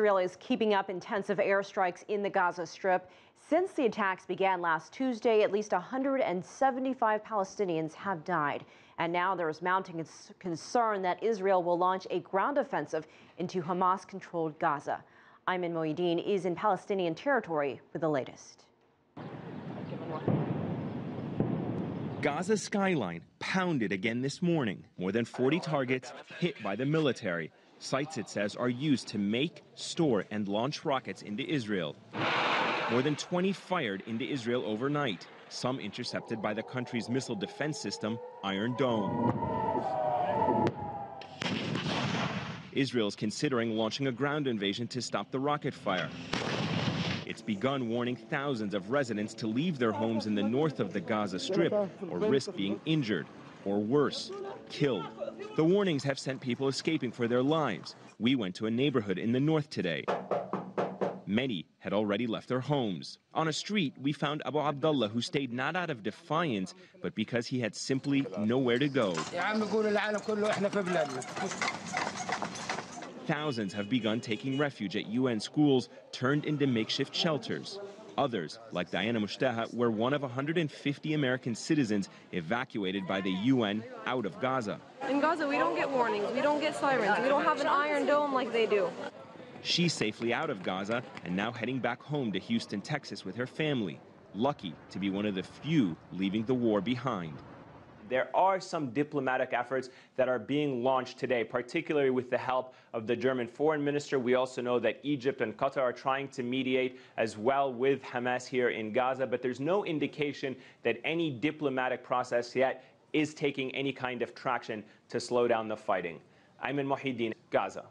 Israel is keeping up intensive airstrikes in the Gaza Strip. Since the attacks began last Tuesday, at least 175 Palestinians have died. And now there is mounting concern that Israel will launch a ground offensive into Hamas-controlled Gaza. Ayman Mohyeldin is in Palestinian territory with the latest. Gaza's skyline pounded again this morning. More than 40 targets hit by the military. Sites, it says, are used to make, store, and launch rockets into Israel. More than 20 fired into Israel overnight, some intercepted by the country's missile defense system, Iron Dome. Israel's considering launching a ground invasion to stop the rocket fire. It's begun warning thousands of residents to leave their homes in the north of the Gaza Strip or risk being injured, or worse, killed. The warnings have sent people escaping for their lives. We went to a neighborhood in the north today. Many had already left their homes. On a street, we found Abu Abdullah, who stayed not out of defiance, but because he had simply nowhere to go. Thousands have begun taking refuge at UN schools turned into makeshift shelters. Others, like Diana Mushtaha, were one of 150 American citizens evacuated by the UN out of Gaza. In Gaza, we don't get warnings, we don't get sirens, we don't have an Iron Dome like they do. She's safely out of Gaza and now heading back home to Houston, Texas with her family. Lucky to be one of the few leaving the war behind. There are some diplomatic efforts that are being launched today, particularly with the help of the German foreign minister. We also know that Egypt and Qatar are trying to mediate as well with Hamas here in Gaza, but there's no indication that any diplomatic process yet is taking any kind of traction to slow down the fighting. Ayman Mohyeldin, Gaza.